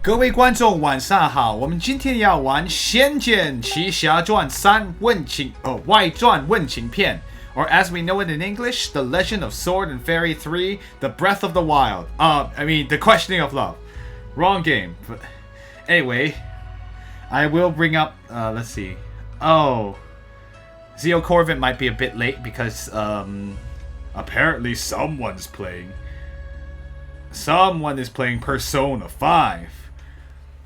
各位观众晚上好，我们今天要玩《仙剑奇侠传3外传问情片》 or as we know it in English, The Legend of Sword and Fairy 3, The Breath of the Wild. The Questioning of Love. Wrong game. But anyway, I will bring up, let's see. Oh, Zeo Corvin might be a bit late because, apparently someone's playing. Someone is playing Persona 5.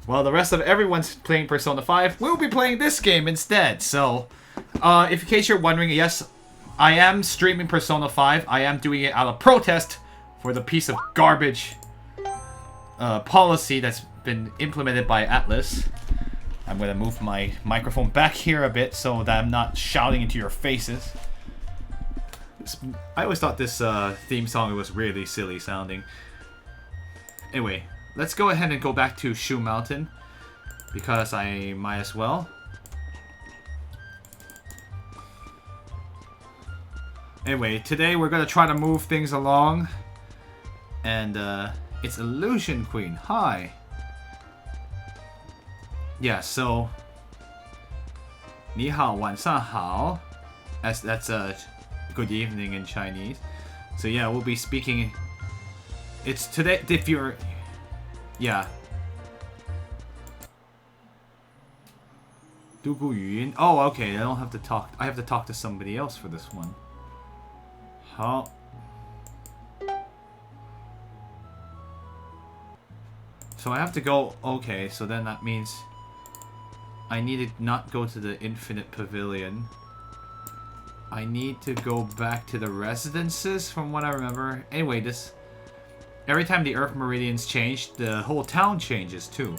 Well, the rest of everyone's playing Persona 5. We'll be playing this game instead. So, if in case you're wondering, yes, I am streaming Persona 5. I am doing it out of protest for the piece of garbage policy that's been implemented by Atlas. I'm going to move my microphone back here a bit so that I'm not shouting into your faces. I always thought this theme song was really silly sounding. Anyway, let's go ahead and go back to Shu Mountain, because I might as well. Anyway, today we're going to try to move things along. And it's Illusion Queen. Hi. Yeah, so 你好,晚上好. That's good evening in Chinese. So yeah, we'll be speaking. It's today, if you're, yeah. 独孤语音. Oh, okay, I don't have to talk. I have to talk to somebody else for this one. 好. So I have to go, okay, so then that means I need to not go to the Infinite Pavilion. I need to go back to the residences from what I remember. Anyway, every time the Earth Meridians change, the whole town changes too.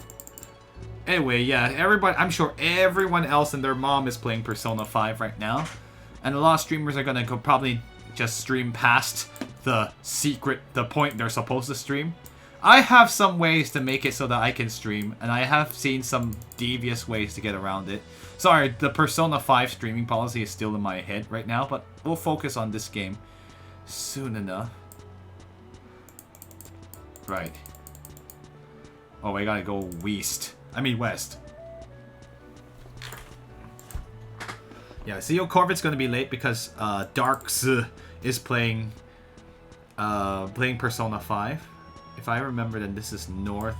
Anyway, yeah, everybody, I'm sure everyone else and their mom is playing Persona 5 right now. And a lot of streamers are gonna probably just stream past the point they're supposed to stream. I have some ways to make it so that I can stream, and I have seen some devious ways to get around it. Sorry, the Persona 5 streaming policy is still in my head right now, but we'll focus on this game soon enough. Right. Oh, I gotta go west. Yeah, Zeo Corvin's gonna be late because Darks is playing Persona 5. If I remember, then this is north.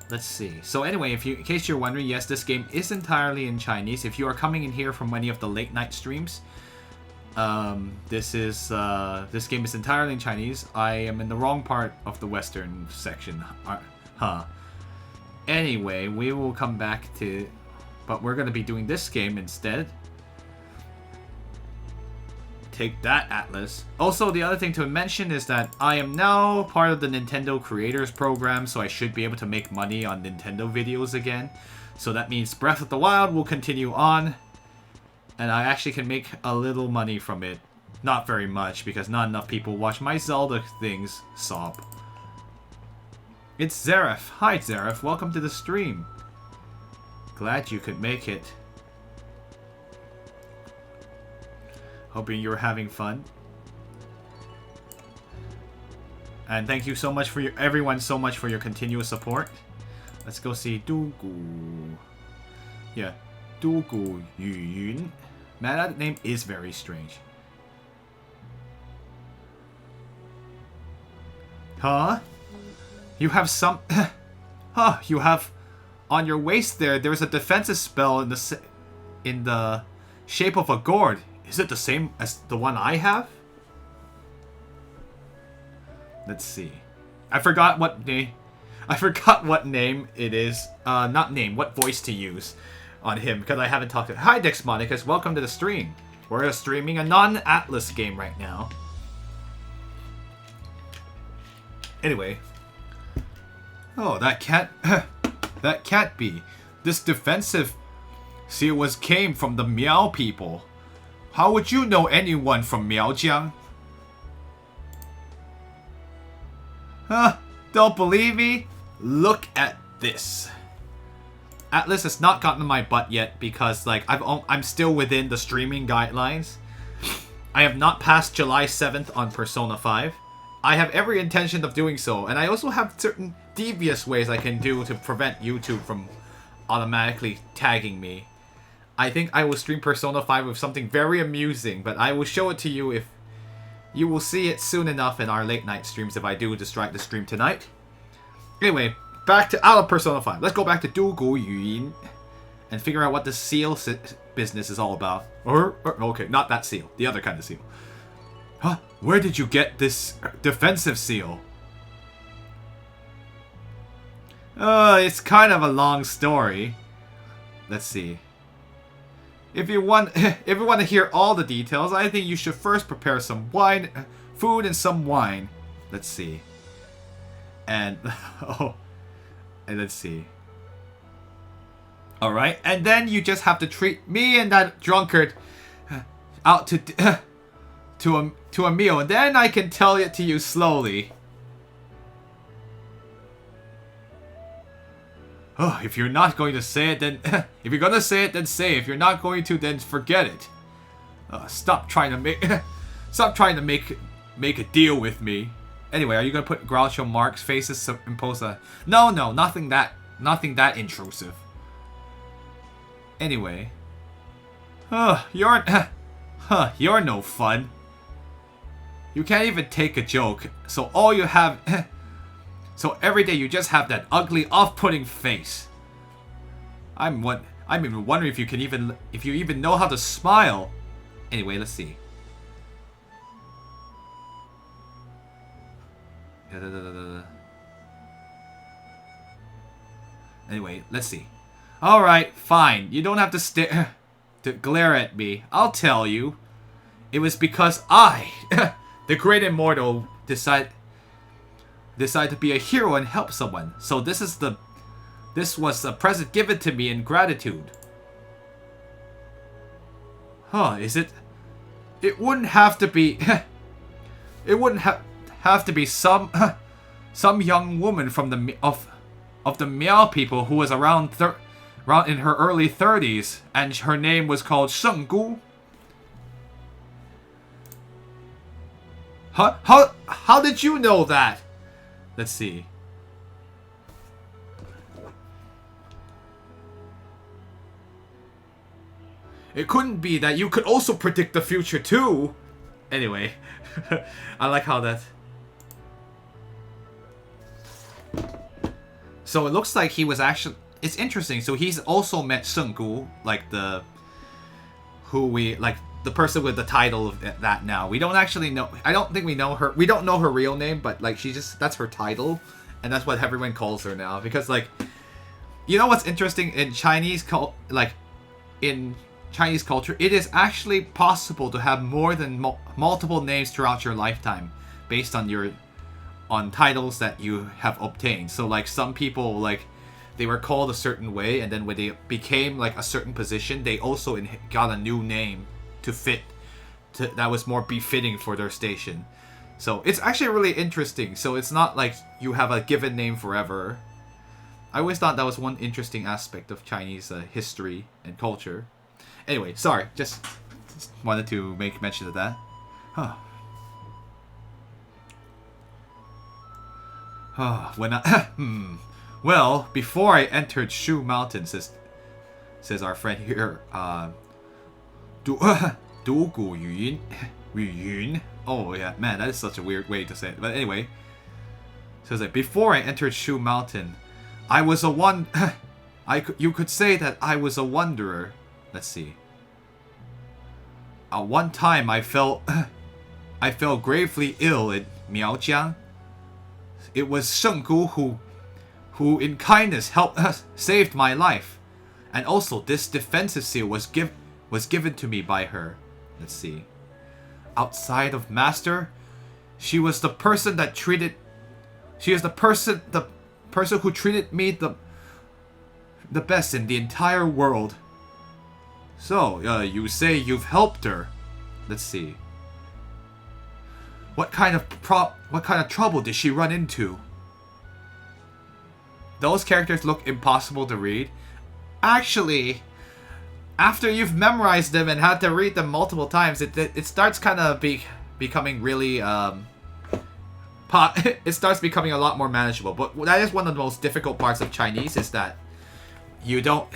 Let's see. So anyway, in case you're wondering, yes, this game is entirely in Chinese. If you are coming in here from any of the late night streams, this game is entirely in Chinese. I am in the wrong part of the Western section. Anyway, we will come back to, but we're gonna be doing this game instead. Take that, Atlas. Also, the other thing to mention is that I am now part of the Nintendo Creators Program, so I should be able to make money on Nintendo videos again. So that means Breath of the Wild will continue on, and I actually can make a little money from it. Not very much, because not enough people watch my Zelda things. Sob. It's Zareth. Hi, Zareth. Welcome to the stream. Glad you could make it. Hoping you're having fun. And thank you so much for everyone so much for your continuous support. Let's go see Dugu. Yeah, Dugu Yuyun. Man, that name is very strange. Huh? You have some... huh, you have... On your waist there's a defensive spell in the shape of a gourd. Is it the same as the one I have? Let's see. I forgot what name it is. Not name, what voice to use on him, because I haven't talked to him. Hi, Dex Monicus. Welcome to the stream. We're streaming a non-Atlas game right now. Anyway. Oh, that can't... that can't be. This defensive seal came from the Miao people. How would you know anyone from Miaojiang? Huh? Don't believe me? Look at this. Atlas has not gotten my butt yet because, like, I'm still within the streaming guidelines. I have not passed July 7th on Persona 5. I have every intention of doing so, and I also have certain devious ways I can do to prevent YouTube from automatically tagging me. I think I will stream Persona 5 with something very amusing, but I will show it to you if you will see it soon enough in our late night streams if I do distract the stream tonight. Anyway, back to out of Persona 5. Let's go back to Du Gu Yuyin and figure out what the seal business is all about. Okay, not that seal. The other kind of seal. Huh? Where did you get this defensive seal? It's kind of a long story. Let's see. If you want to hear all the details, I think you should first prepare some wine, food, and some wine. Let's see. And and let's see. All right, and then you just have to treat me and that drunkard out to a meal, and then I can tell it to you slowly. Oh, if you're not going to say it, then if you're gonna say it, then say it. If you're not going to, then forget it. Stop trying to make a deal with me. Anyway, are you gonna put Groucho Marx faces to impose a? No, nothing that intrusive. Anyway, you're no fun. You can't even take a joke. So all you have. So every day you just have that ugly, off-putting face. I'm even wondering if you even know how to smile. Anyway, let's see. Anyway, let's see. All right, fine. You don't have to stare to glare at me. I'll tell you. It was because I, the great immortal, decide to be a hero and help someone. So this was a present given to me in gratitude. Huh, is it? It wouldn't have to be it wouldn't have to be some young woman from the of the Miao people who was around in her early 30s, and her name was called Sheng Gu. How did you know that? Let's see. It couldn't be that you could also predict the future too. Anyway, I like how that. So it looks like he was actually. It's interesting. So he's also met Sheng Gu, like the person with the title of that now. We don't actually know. I don't think we know her. We don't know her real name, but like that's her title, and that's what everyone calls her now. Because like, you know what's interesting in Chinese culture, it is actually possible to have more than multiple names throughout your lifetime, based on titles that you have obtained. So like some people like. They were called a certain way, and then when they became like a certain position, they also got a new name to fit that was more befitting for their station. So it's actually really interesting. So it's not like you have a given name forever. I always thought that was one interesting aspect of Chinese history and culture. Anyway, sorry, just wanted to make mention of that. When I well, before I entered Shu Mountain, says our friend here, Du Gu Yuyin. Oh yeah, man, that is such a weird way to say it. But anyway, says like before I entered Shu Mountain, I was you could say that I was a wanderer. Let's see. At one time, I fell gravely ill in Miaojiang. It was Sheng Gu who in kindness saved my life, and also this defensive seal was given to me by her. Let's see. Outside of Master, she was the person who treated me the best in the entire world. So, you say you've helped her. Let's see. What kind of trouble did she run into? Those characters look impossible to read. Actually, after you've memorized them and had to read them multiple times, it starts kind of becoming really it starts becoming a lot more manageable. But that is one of the most difficult parts of Chinese, is that you don't...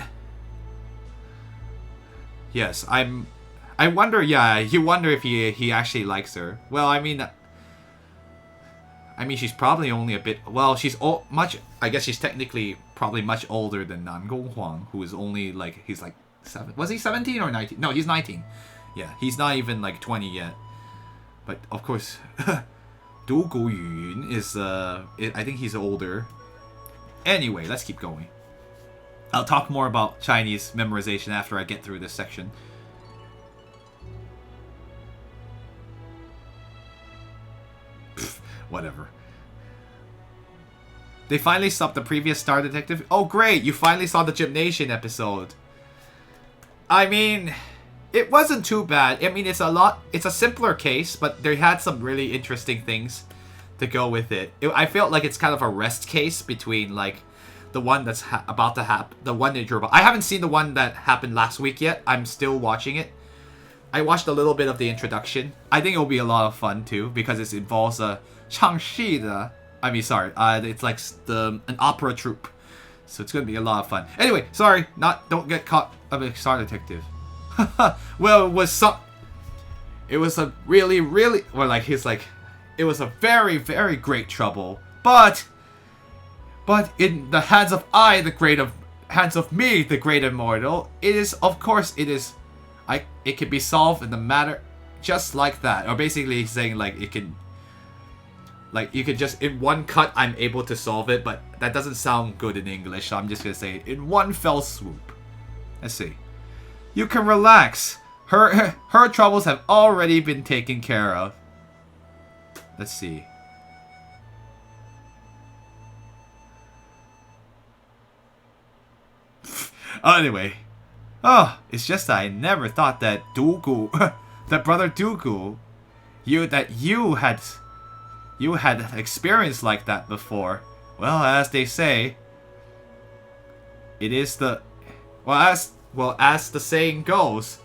Yes, I wonder, yeah, you wonder if he actually likes her. Well, I mean, she's probably only a bit... Well, she's much... I guess she's technically probably much older than Nan Gonghuang, who is only, like... He's, like, 7... Was he 17 or 19? No, he's 19. Yeah, he's not even, like, 20 yet. But, of course... Du Guyun is, I think he's older. Anyway, let's keep going. I'll talk more about Chinese memorization after I get through this section. Pfft, whatever. They finally stopped the previous Star Detective. Oh, great! You finally saw the Gymnasium episode. I mean, it wasn't too bad. I mean, it's a simpler case, but they had some really interesting things to go with it. I felt like it's kind of a rest case between, like, the one that's about to happen, the one that you're about. I haven't seen the one that happened last week yet. I'm still watching it. I watched a little bit of the introduction. I think it'll be a lot of fun too, because it involves a 唱戏的. I mean, sorry, it's like an opera troupe, so it's gonna be a lot of fun. Anyway, sorry, don't get caught. I'm a Star Detective. Well, it was a really, well, like, he's like, it was a very, very great trouble, but in the hands of hands of me, the great immortal, it is, of course, it can be solved in the matter just like that. Or basically he's saying, like, it can, like, you could just, in one cut, I'm able to solve it, but that doesn't sound good in English, so I'm just gonna say, in one fell swoop. Let's see. You can relax. Her troubles have already been taken care of. Let's see. Anyway. Oh, it's just that I never thought that Dugu, that brother Dugu, you had experience like that before. Well, as they say, it is the, as the saying goes,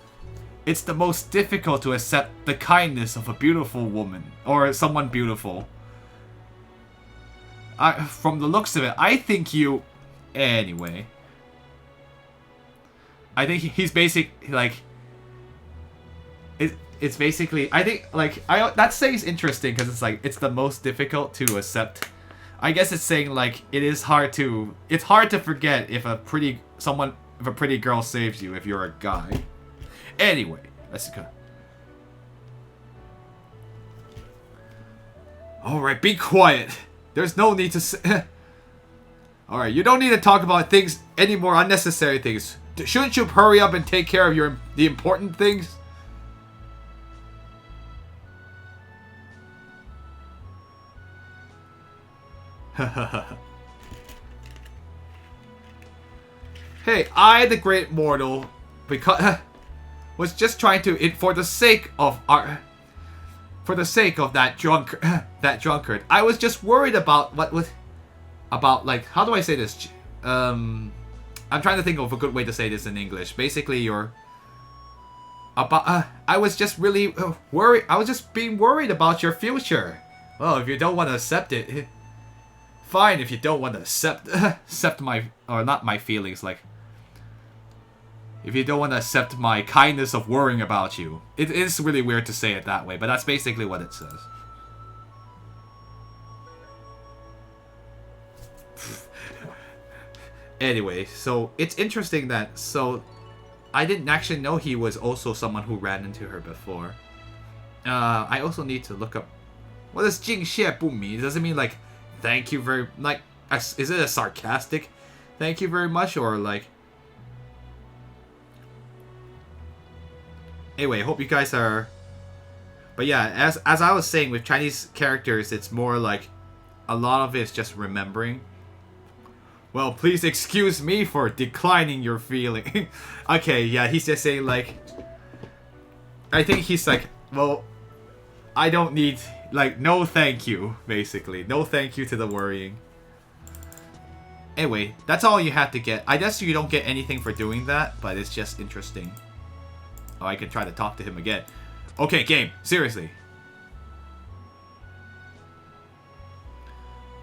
it's the most difficult to accept the kindness of a beautiful woman or someone beautiful. From the looks of it, I think you, anyway. I think he's basically, like, it's basically, I think, like, that saying's interesting because it's like, it's the most difficult to accept. I guess it's saying, like, it's hard to forget if a pretty girl saves you if you're a guy. Anyway, let's go. Alright, be quiet. There's no need to say. Alright, you don't need to talk about things, any more unnecessary things. Shouldn't you hurry up and take care of the important things? Hey, I, the great mortal, was just trying to, for the sake of that drunkard, I was just worried about like, how do I say this? I'm trying to think of a good way to say this in English. Basically, I was just really worried. I was just being worried about your future. Well, if you don't want to accept it, fine. If you don't want to accept not my feelings, like, if you don't want to accept my kindness of worrying about you. It is really weird to say it that way, but that's basically what it says. Anyway, so it's interesting that, I didn't actually know he was also someone who ran into her before. I also need to look up, what does 敬谢不迷? Does it mean, like, thank you very, like, is it a sarcastic thank you very much, or like... Anyway, I hope you guys are... But yeah, as I was saying, with Chinese characters, it's more like, a lot of it is just remembering. Well, please excuse me for declining your feeling. Okay, yeah, he's just saying, like... I think he's like, well, I don't need... Like, no thank you, basically. No thank you to the worrying. Anyway, that's all you have to get. I guess you don't get anything for doing that, but it's just interesting. Oh, I can try to talk to him again. Okay, game. Seriously.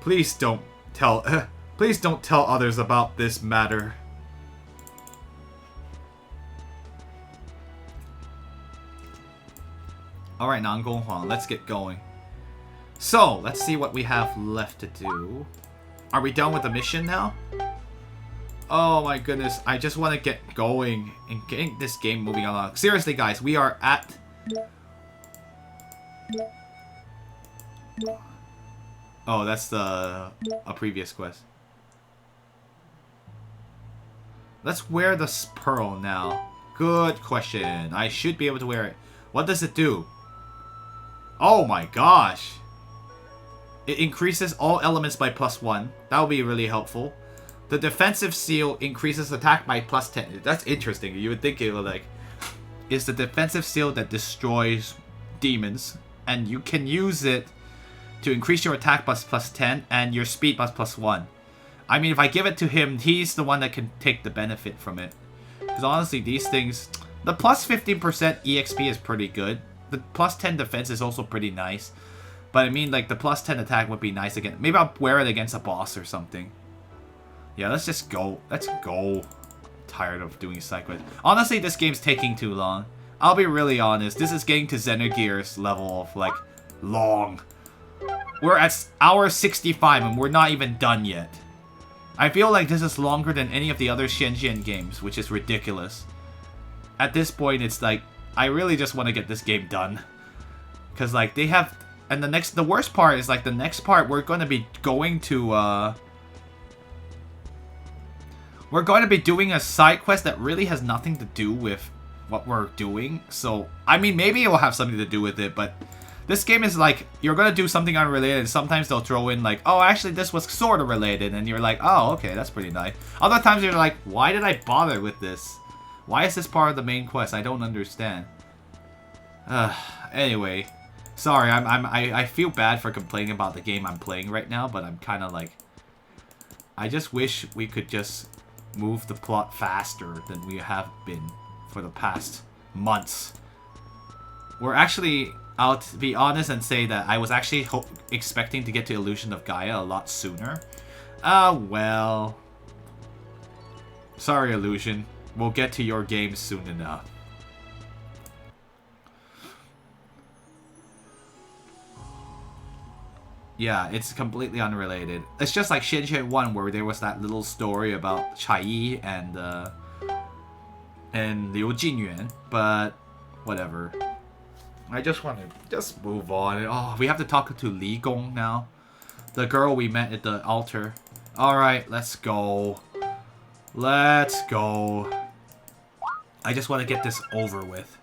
Please don't tell please don't tell others about this matter. Alright, Nangong Huang, let's get going. So, let's see what we have left to do. Are we done with the mission now? Oh my goodness, I just want to get going and getting this game moving along. Seriously guys, we are at... Oh, that's a previous quest. Let's wear the pearl now. Good question. I should be able to wear it. What does it do? Oh my gosh. It increases all elements by +1. That would be really helpful. The defensive seal increases attack by +10. That's interesting. You would think it would like... It's the defensive seal that destroys demons. And you can use it to increase your attack by +10 and your speed by +1. I mean, if I give it to him, he's the one that can take the benefit from it. Because honestly, these things... The +15% EXP is pretty good. The +10 defense is also pretty nice. But I mean, like, the +10 attack would be nice again. Maybe I'll wear it against a boss or something. Yeah, let's just go. Let's go. Tired of doing side quests. Honestly, this game's taking too long. I'll be really honest. This is getting to Xenogears level of, like, long. We're at hour 65 and we're not even done yet. I feel like this is longer than any of the other Shenzhen games, which is ridiculous. At this point, it's like, I really just want to get this game done. Because, like, they have... And the worst part is, like, the next part, we're going to be going to, we're going to be doing a side quest that really has nothing to do with what we're doing. So, I mean, maybe it will have something to do with it, but... This game is like, you're going to do something unrelated. Sometimes they'll throw in like, oh, actually this was sort of related. And you're like, oh, okay, that's pretty nice. Other times you're like, why did I bother with this? Why is this part of the main quest? I don't understand. Anyway. Sorry, I feel bad for complaining about the game I'm playing right now. But I'm kind of like, I just wish we could just move the plot faster than we have been for the past months. We're actually... I'll be honest and say that I was actually expecting to get to Illusion of Gaia a lot sooner. Well... Sorry, Illusion. We'll get to your game soon enough. Yeah, it's completely unrelated. It's just like Shenzhen 1 where there was that little story about Chai Yi and Liu Jinyuan, but whatever. I just want to just move on. Oh, we have to talk to Li Gong now. The girl we met at the altar. Alright, let's go. Let's go. I just want to get this over with.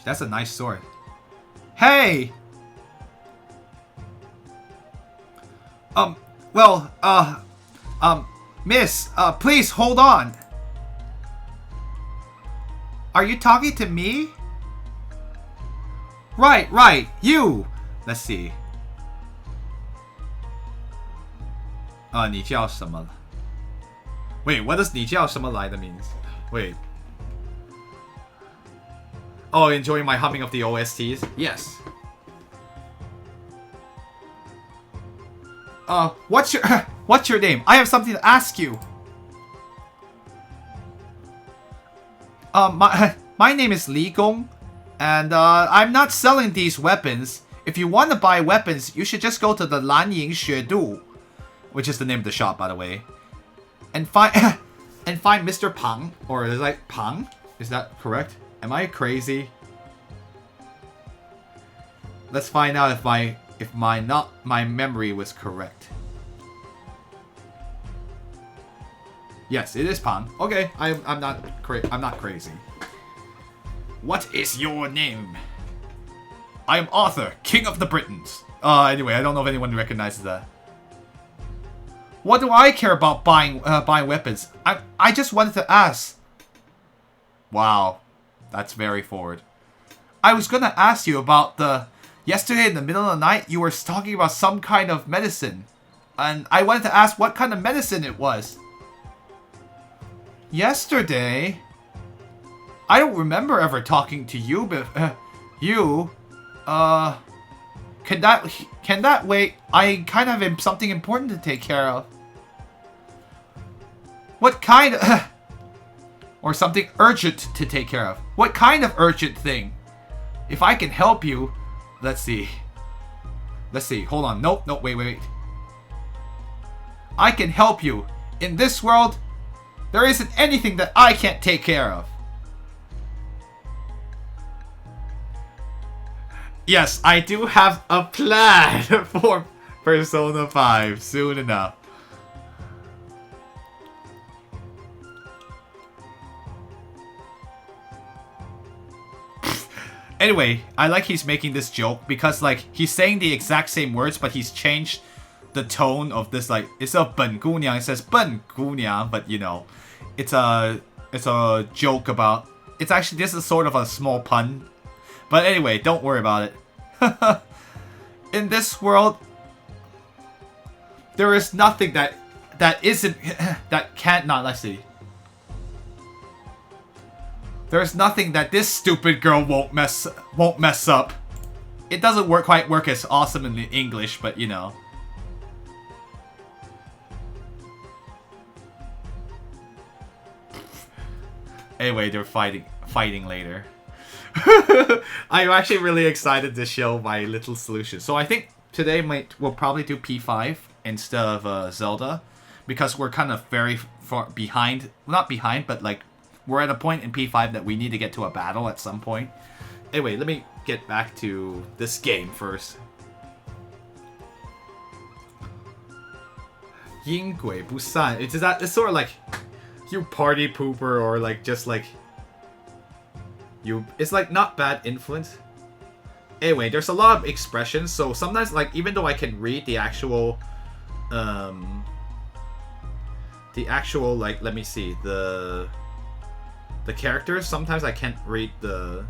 That's a nice sword. Hey! Miss, please hold on. Are you talking to me? Right, you. Let's see. 你叫什么? Wait, what does 你叫什么来的 means? Wait. Oh, enjoying my humming of the OSTs? Yes. What's your name? I have something to ask you. My name is Li Gong, and I'm not selling these weapons. If you want to buy weapons, you should just go to the Lanying Xuedu, which is the name of the shop, by the way, and find Mr. Pang, or is it like Pang? Is that correct? Am I crazy? Let's find out if my memory was correct. Yes, it is Pang. Okay, I'm not crazy. What is your name? I am Arthur, King of the Britons. Anyway, I don't know if anyone recognizes that. What do I care about buying weapons? I just wanted to ask. Wow, that's very forward. I was gonna ask you about yesterday in the middle of the night, you were talking about some kind of medicine. And I wanted to ask what kind of medicine it was. Yesterday? I don't remember ever talking to you, but you, can that wait? I kind of have something important to take care of. What kind of, or something urgent to take care of? What kind of urgent thing? If I can help you, let's see. Hold on. Nope. Wait. I can help you. In this world, there isn't anything that I can't take care of. Yes, I do have a plan for Persona 5 soon enough. Anyway, I like he's making this joke because like he's saying the exact same words, but he's changed the tone of this. Like it's a 本姑娘, it says 本姑娘, but you know, it's a joke about. It's actually, this is sort of a small pun, but anyway, don't worry about it. In this world, there is nothing that isn't that can't not. Let's see. There's nothing that this stupid girl won't mess up. It doesn't quite work as awesome in the English, but you know. Anyway, they're fighting later. I'm actually really excited to show my little solution. So I think today we'll probably do P5 instead of Zelda, because we're kind of very far behind. Not behind, but like we're at a point in P5 that we need to get to a battle at some point. Anyway, let me get back to this game first. 因鬼不散. It's sort of like you party pooper, or like just like you. It's like not bad influence. Anyway, there's a lot of expressions, so sometimes like even though I can read the actual like, let me see, the characters, sometimes I can't read the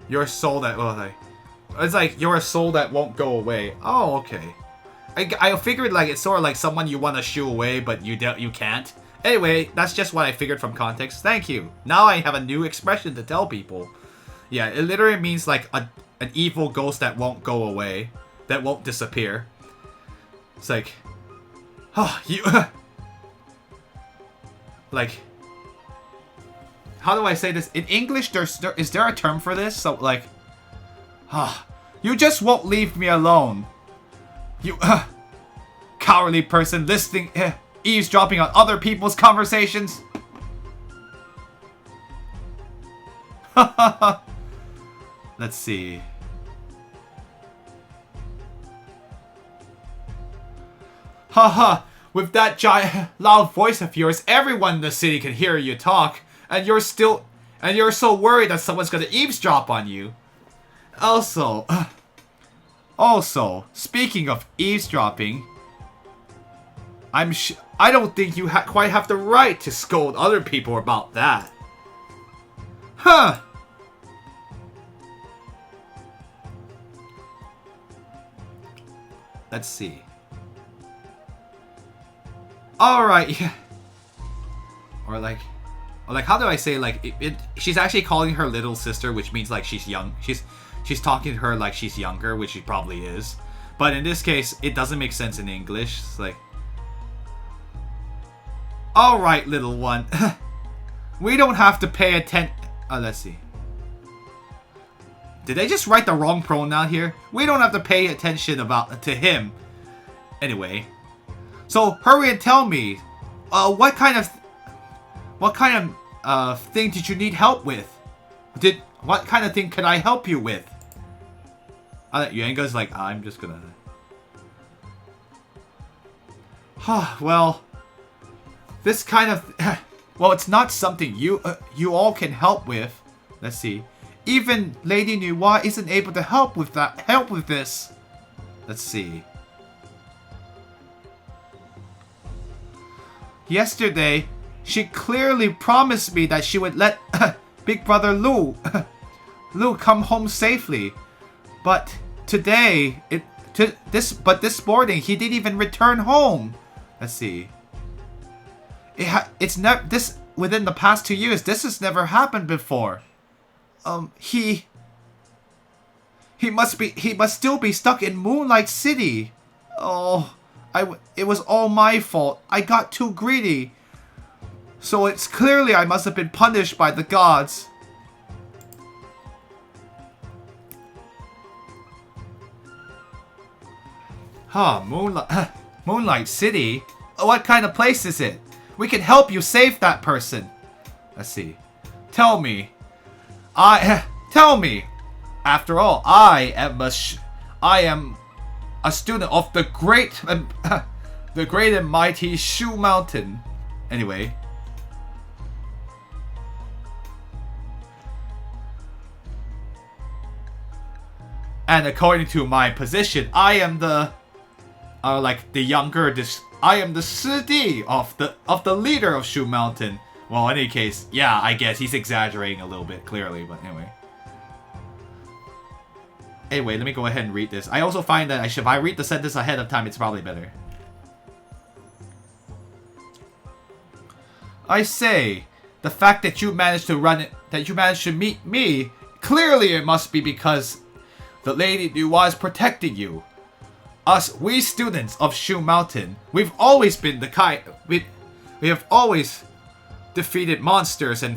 your soul that it's like you're a soul that won't go away. Oh, okay. I figured like it's sort of like someone you want to shoo away, but you can't. Anyway, that's just what I figured from context. Thank you. Now I have a new expression to tell people. Yeah, it literally means like an evil ghost that won't go away, that won't disappear. It's like, oh, you like, how do I say this in English? Is there a term for this? So like, you just won't leave me alone. You cowardly person listening, eavesdropping on other people's conversations. Let's see. Haha, with that giant loud voice of yours, everyone in the city can hear you talk, and you're so worried that someone's gonna eavesdrop on you. Also, speaking of eavesdropping, I don't think you quite have the right to scold other people about that. Huh. Let's see. Alright, yeah. Or like, how do I say, like, she's actually calling her little sister, which means, like, she's young. She's talking to her like she's younger, which she probably is. But in this case, it doesn't make sense in English. It's like, alright, little one. We don't have to pay attention. Let's see. Did I just write the wrong pronoun here? We don't have to pay attention to him. Anyway. So, hurry and tell me. What kind of thing did you need help with? What kind of thing could I help you with? Yuenga's like, I'm just gonna... well... This kind of... well, it's not something you all can help with. Let's see. Even Lady Nuwa isn't able to help with this. Let's see. Yesterday, she clearly promised me that she would let Big Brother Lu. Lu come home safely. But today, this morning, he didn't even return home. Let's see. It's never this within the past 2 years. This has never happened before. He must still be stuck in Moonlight City. Oh, it was all my fault. I got too greedy. So it's clearly I must have been punished by the gods. Huh, Moonlight City? What kind of place is it? We can help you save that person. Let's see. Tell me. Tell me. After all, I am a student of the great and mighty Shu Mountain. Anyway. And according to my position, I am the I am the Shidi of the leader of Shu Mountain. Well, in any case, yeah, I guess he's exaggerating a little bit, clearly, but anyway. Anyway, let me go ahead and read this. I also find that if I read the sentence ahead of time, it's probably better. I say, the fact that you managed to meet me, clearly it must be because the Lady Nuwa is protecting you. We students of Shu Mountain, we've always been the kind. We have always defeated monsters and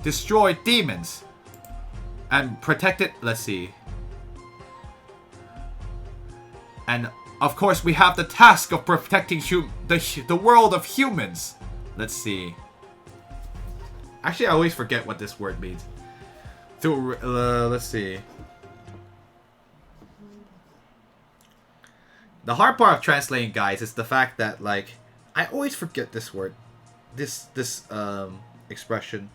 destroyed demons and protected. Let's see. And of course, we have the task of protecting the world of humans. Let's see. Actually, I always forget what this word means. Let's see. The hard part of translating, guys, is the fact that, like, I always forget this word. This expression.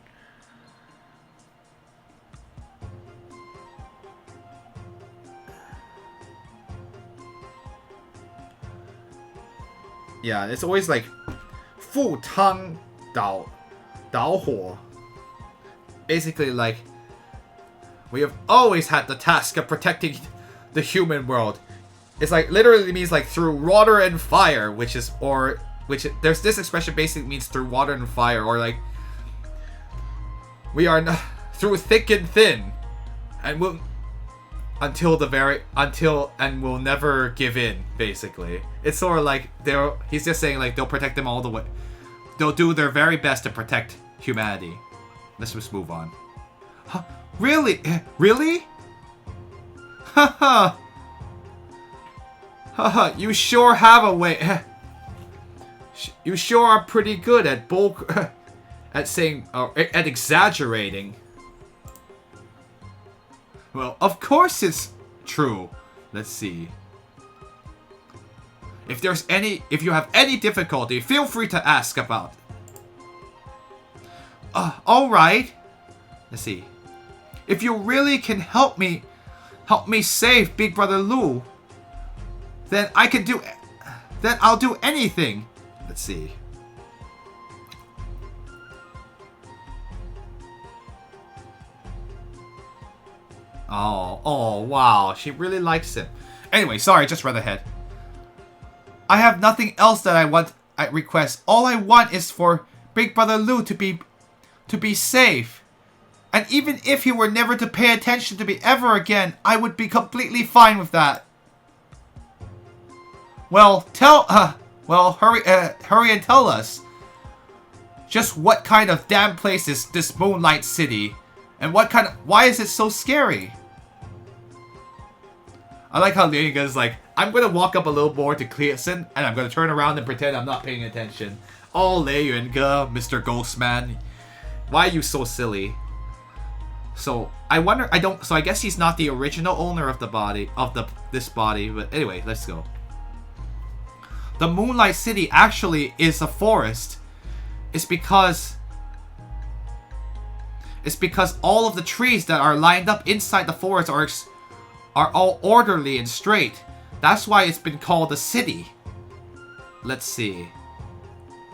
Yeah, it's always like 赴汤蹈火. Basically, like, we have always had the task of protecting the human world. It's like literally means like through water and fire, there's this expression basically means through water and fire, or like we are through thick and thin, and we'll never give in. Basically, it's sort of like he's just saying like they'll protect them all the way. They'll do their very best to protect humanity. Let's just move on. Huh? Really? Really? Haha. Haha, you sure have a way. You sure are pretty good at at exaggerating. Well, of course it's true. Let's see. If you have any difficulty, feel free to ask about. All right. Let's see. If you really can help me save Big Brother Lu, then I'll do anything. Let's see. Oh, wow. She really likes him. Anyway, sorry, just read ahead. I have nothing else that I request. All I want is for Big Brother Lu to be safe. And even if he were never to pay attention to me ever again, I would be completely fine with that. Well, hurry and tell us. Just what kind of damn place is this Moonlight City? And why is it so scary? I like how Liu is like, I'm gonna walk up a little more to Clearson, and I'm gonna turn around and pretend I'm not paying attention. Oh, Liu Mr. Ghostman. Why are you so silly? So, I guess he's not the original owner of this body, but anyway, let's go. The Moonlight City actually is a forest. It's because all of the trees that are lined up inside the forest are all orderly and straight. That's why it's been called a city. Let's see.